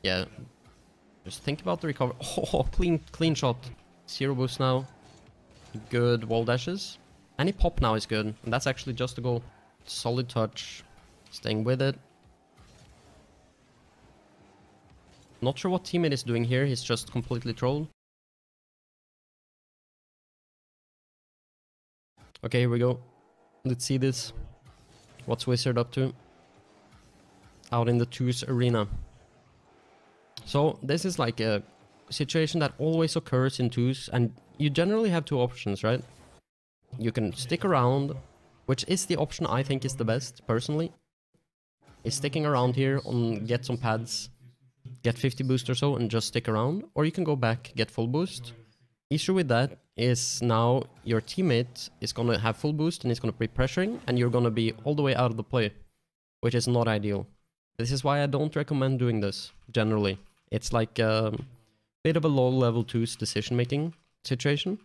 Yeah. Just think about the recovery. Oh, clean shot. 0 boost now. Good wall dashes. Any pop now is good. And that's actually just a goal. Solid touch. Staying with it. Not sure what teammate is doing here. He's just completely trolled. Okay, here we go. Let's see this. What's Wizard up to? Out in the twos arena. So this is like a situation that always occurs in twos, and you generally have two options, right? You can stick around, which is the option I think is the best, personally. Is sticking around here on get some pads, get 50 boost or so, and just stick around. Or you can go back, get full boost. Issue with that is now your teammate is gonna have full boost and he's gonna be pressuring, and you're gonna be all the way out of the play, which is not ideal. This is why I don't recommend doing this, generally. It's like a bit of a low level 2's decision making situation.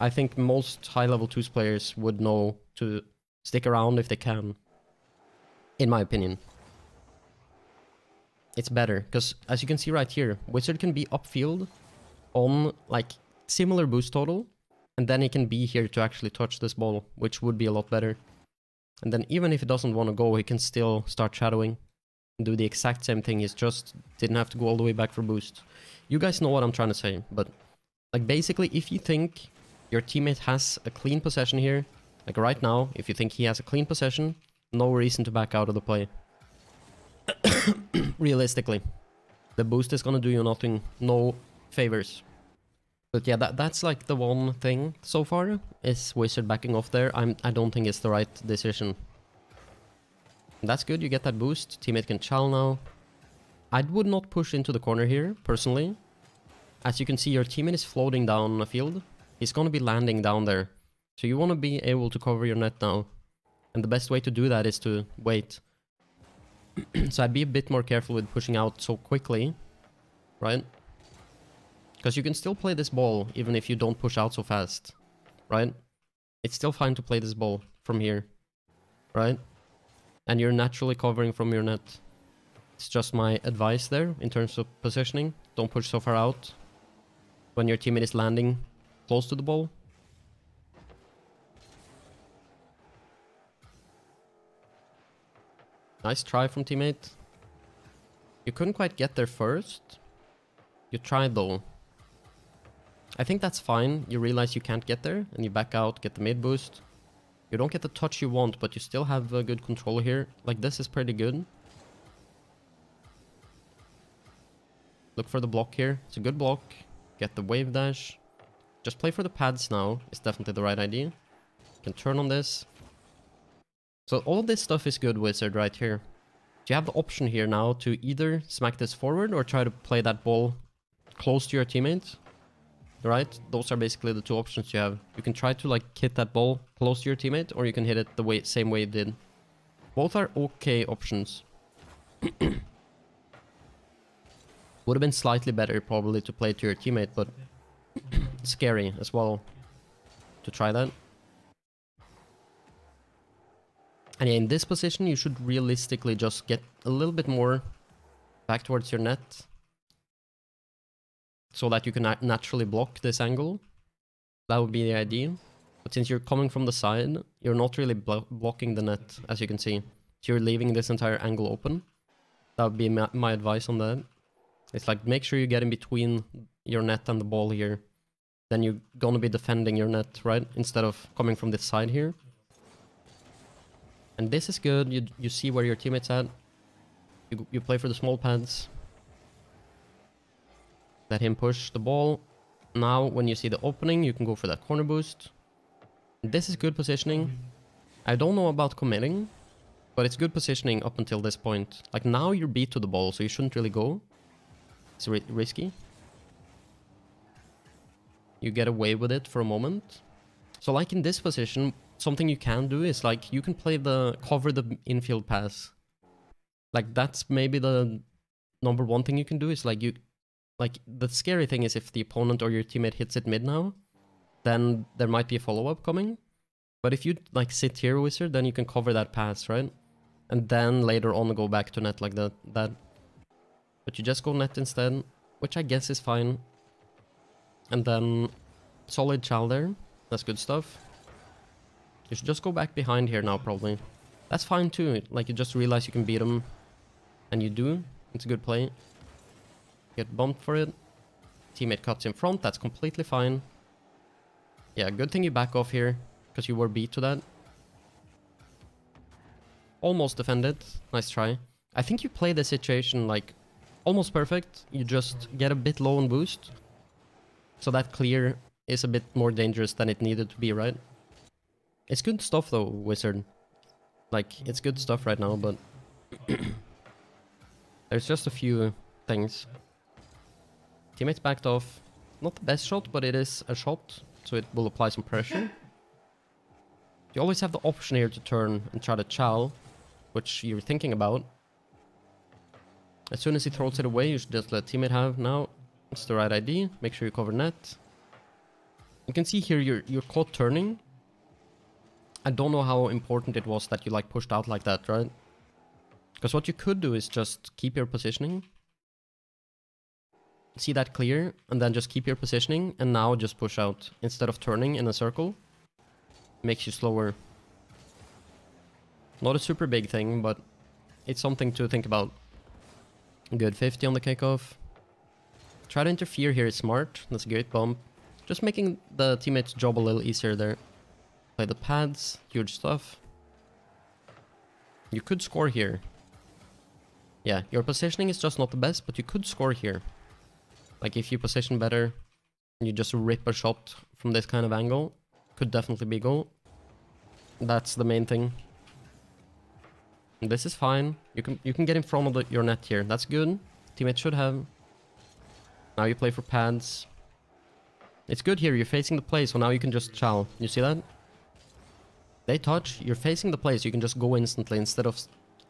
I think most high level 2's players would know to stick around if they can, in my opinion. It's better, because as you can see right here, Wizard can be upfield on like similar boost total, and then he can be here to actually touch this ball, which would be a lot better. And then even if he doesn't want to go, he can still start shadowing and do the exact same thing. He's just didn't have to go all the way back for boost. You guys know what I'm trying to say, but like basically if you think your teammate has a clean possession here, like right now, if you think he has a clean possession, no reason to back out of the play. Realistically, the boost is gonna do you nothing, no favors. But yeah, that's like the one thing so far, is Wizard backing off there. I don't think it's the right decision. That's good, you get that boost. Teammate can chow now. I would not push into the corner here, personally. As you can see, your teammate is floating down a field. He's gonna be landing down there. So you want to be able to cover your net now. And the best way to do that is to wait. So I'd be a bit more careful with pushing out so quickly, right? Because you can still play this ball even if you don't push out so fast, right? It's still fine to play this ball from here, right? And you're naturally covering from your net. It's just my advice there in terms of positioning. Don't push so far out when your teammate is landing close to the ball. Nice try from teammate. You couldn't quite get there first. You tried though. I think that's fine. You realize you can't get there and you back out, get the mid boost. You don't get the touch you want, but you still have a good control here. Like this is pretty good. Look for the block here. It's a good block. Get the wave dash. Just play for the pads now. It's definitely the right idea. You can turn on this. So all of this stuff is good, Wizard, right here. You have the option here now to either smack this forward or try to play that ball close to your teammate. Right? Those are basically the two options you have. You can try to like hit that ball close to your teammate, or you can hit it the same way it did. Both are okay options. Would have been slightly better probably to play to your teammate, but scary as well to try that. And yeah, in this position, you should realistically just get a little bit more back towards your net so that you can naturally block this angle. That would be the idea. But since you're coming from the side, you're not really blocking the net, as you can see. So you're leaving this entire angle open. That would be my advice on that. It's like, make sure you get in between your net and the ball here. Then you're gonna be defending your net, right? Instead of coming from this side here. And this is good, you see where your teammate's at. You play for the small pads. Let him push the ball. Now, when you see the opening, you can go for that corner boost. This is good positioning. I don't know about committing, but it's good positioning up until this point. Like now you're beat to the ball, so you shouldn't really go. It's risky. You get away with it for a moment. So like in this position, something you can do is like you can play cover the infield pass. Like that's maybe the number one thing you can do is like the scary thing is if the opponent or your teammate hits it mid now, then there might be a follow-up coming. But if you like sit here, Wizard, then you can cover that pass, right? And then later on go back to net like that. but you just go net instead, which I guess is fine. And then solid chow there. That's good stuff. You should just go back behind here now, probably. That's fine too. Like, you just realize you can beat him, and you do. It's a good play. Get bumped for it. Teammate cuts in front. That's completely fine. Yeah, good thing you back off here, because you were beat to that. Almost defended. Nice try. I think you play the situation like almost perfect. You just get a bit low on boost. So that clear is a bit more dangerous than it needed to be, right? It's good stuff though, Wizard. Like, it's good stuff right now, but there's just a few things. Teammates backed off. Not the best shot, but it is a shot, so it will apply some pressure. You always have the option here to turn and try to chow, which you're thinking about. As soon as he throws it away, you should just let teammate have. Now, it's the right idea. Make sure you cover net. You can see here you're caught turning. I don't know how important it was that you like pushed out like that, right? Because what you could do is just keep your positioning. See that clear, and then just keep your positioning, and now just push out instead of turning in a circle. Makes you slower. Not a super big thing, but it's something to think about. Good 50 on the kickoff. Try to interfere here is smart. That's a great bump. Just making the teammate's job a little easier there. Play the pads. Huge stuff. You could score here. Yeah, your positioning is just not the best, but you could score here. Like, if you position better, and you just rip a shot from this kind of angle, could definitely be goal. That's the main thing. This is fine. You can get in front of your net here. That's good. Teammate should have. Now you play for pads. It's good here. You're facing the play, so now you can just chow. You see that? They touch. You're facing the play, so you can just go instantly instead of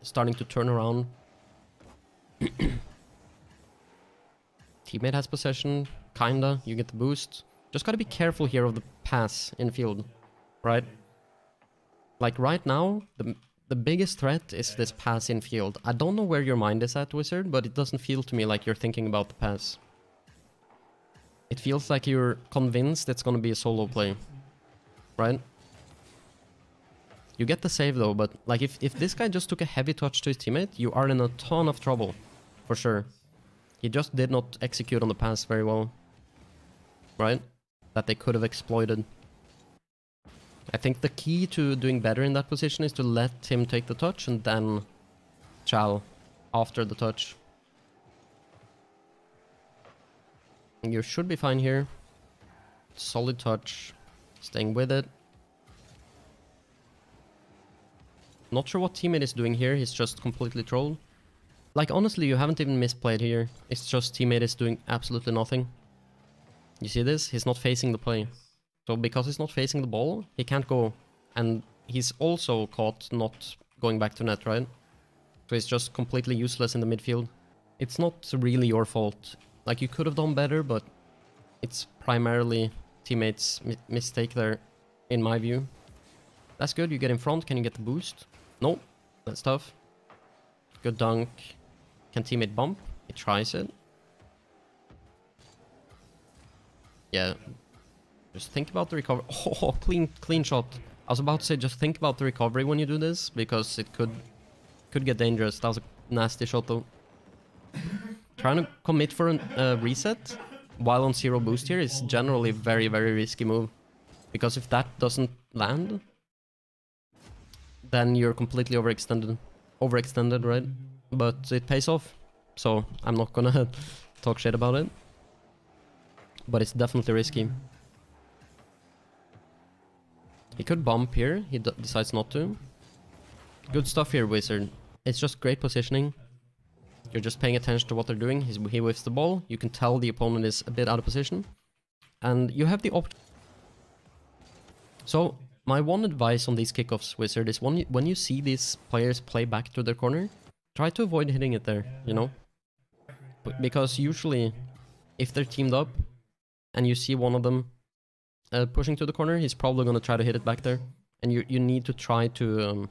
starting to turn around. Teammate has possession. Kinda. You get the boost. Just gotta be careful here of the pass in field. Right? Like right now, the biggest threat is this pass in field. I don't know where your mind is at, Wizard, but it doesn't feel to me like you're thinking about the pass. It feels like you're convinced it's gonna be a solo play. Right? You get the save though, but like if this guy just took a heavy touch to his teammate, you are in a ton of trouble. For sure. He just did not execute on the pass very well. Right? That they could have exploited. I think the key to doing better in that position is to let him take the touch and then chow after the touch. You should be fine here. Solid touch. Staying with it. Not sure what teammate is doing here. He's just completely trolled. Like, honestly, you haven't even misplayed here. It's just teammate is doing absolutely nothing. You see this? He's not facing the play. So because he's not facing the ball, he can't go. And he's also caught not going back to net, right? So he's just completely useless in the midfield. It's not really your fault. Like, you could have done better, but it's primarily teammates' mistake there, in my view. That's good. You get in front. Can you get the boost? No. That's tough. Good dunk. Can teammate bump? He tries it. Yeah. Just think about the recovery. Oh, clean shot. I was about to say, just think about the recovery when you do this, because it could get dangerous. That was a nasty shot, though. Trying to commit for a reset while on 0 boost here is generally a very, very risky move. Because if that doesn't land, then you're completely overextended, right? But it pays off. So I'm not gonna talk shit about it. But it's definitely risky. He could bump here. He decides not to. Good stuff here, Wizard. It's just great positioning. You're just paying attention to what they're doing. He whiffs the ball. You can tell the opponent is a bit out of position. And you have the option. So, my one advice on these kickoffs, Wizard, is when you see these players play back to their corner, try to avoid hitting it there, you know? Because usually, if they're teamed up, and you see one of them pushing to the corner, he's probably going to try to hit it back there. And you need to try to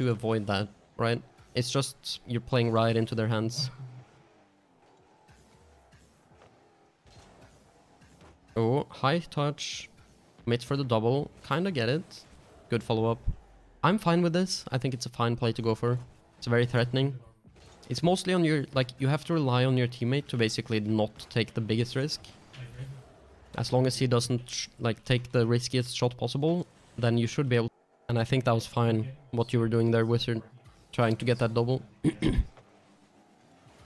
avoid that, right? It's just you're playing right into their hands. Oh, high touch. Commit for the double. Kinda get it. Good follow-up. I'm fine with this. I think it's a fine play to go for. It's very threatening. It's mostly on your... Like, you have to rely on your teammate to basically not take the biggest risk. As long as he doesn't, like, take the riskiest shot possible, then you should be able... And I think that was fine, what you were doing there, Wizard. Trying to get that double.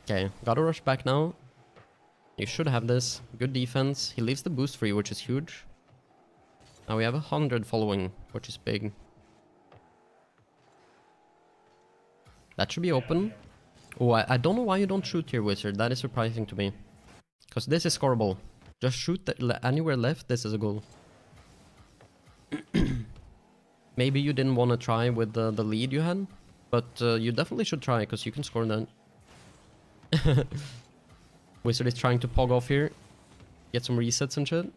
Okay, gotta rush back now. You should have this. Good defense. He leaves the boost free, which is huge. Now we have 100 following, which is big. That should be open. Oh, I don't know why you don't shoot here, Wizard. That is surprising to me. Because this is scoreable. Just shoot anywhere left, this is a goal. Maybe you didn't want to try with the lead you had. But you definitely should try, because you can score that. Wizard is trying to pog off here. Get some resets and shit.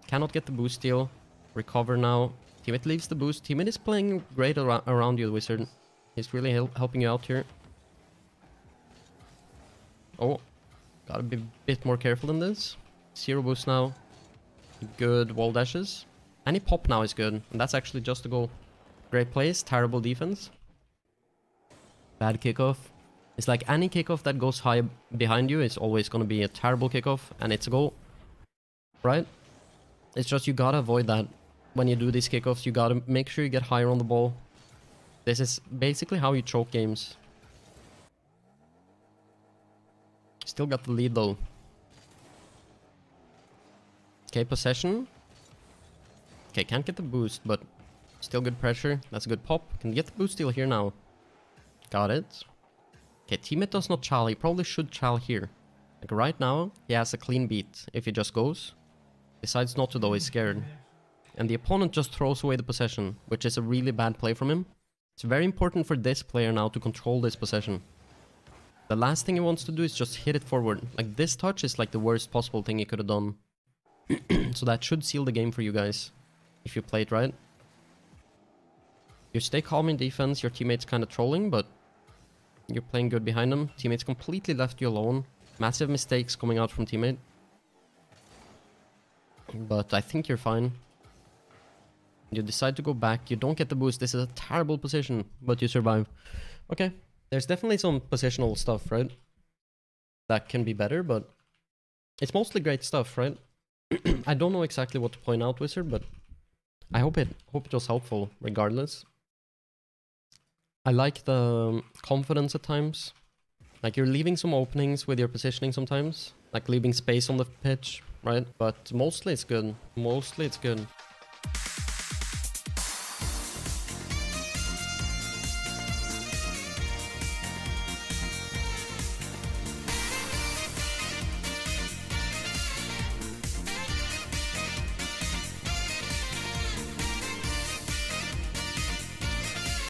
Cannot get the boost steal. Recover now. Teammate leaves the boost. Teammate is playing great around you, Wizard. He's really helping you out here. Oh, gotta be a bit more careful than this. 0 boost now. Good wall dashes. Any pop now is good. And that's actually just a goal. Great plays, terrible defense. Bad kickoff. It's like any kickoff that goes high behind you is always gonna be a terrible kickoff. And it's a goal. Right? It's just you gotta avoid that. When you do these kickoffs, you gotta make sure you get higher on the ball. This is basically how you choke games. Still got the lead though. Okay, possession. Okay, can't get the boost, but still good pressure. That's a good pop. Can get the boost steal here now. Got it. Okay, teammate does not chal. He probably should chal here. Like right now, he has a clean beat if he just goes. Decides not to though, he's scared. And the opponent just throws away the possession, which is a really bad play from him. It's very important for this player now to control this possession. The last thing he wants to do is just hit it forward. Like this touch is like the worst possible thing he could have done. So that should seal the game for you guys. If you play it right. You stay calm in defense, your teammate's kind of trolling, but you're playing good behind them. Teammates completely left you alone. Massive mistakes coming out from teammate. But I think you're fine. You decide to go back, you don't get the boost. This is a terrible position, but you survive. Okay, there's definitely some positional stuff, right? That can be better, but it's mostly great stuff, right? I don't know exactly what to point out, Wizard, but I hope it was helpful regardless. I like the confidence at times. Like you're leaving some openings with your positioning sometimes. Like leaving space on the pitch, right? But mostly it's good. Mostly it's good.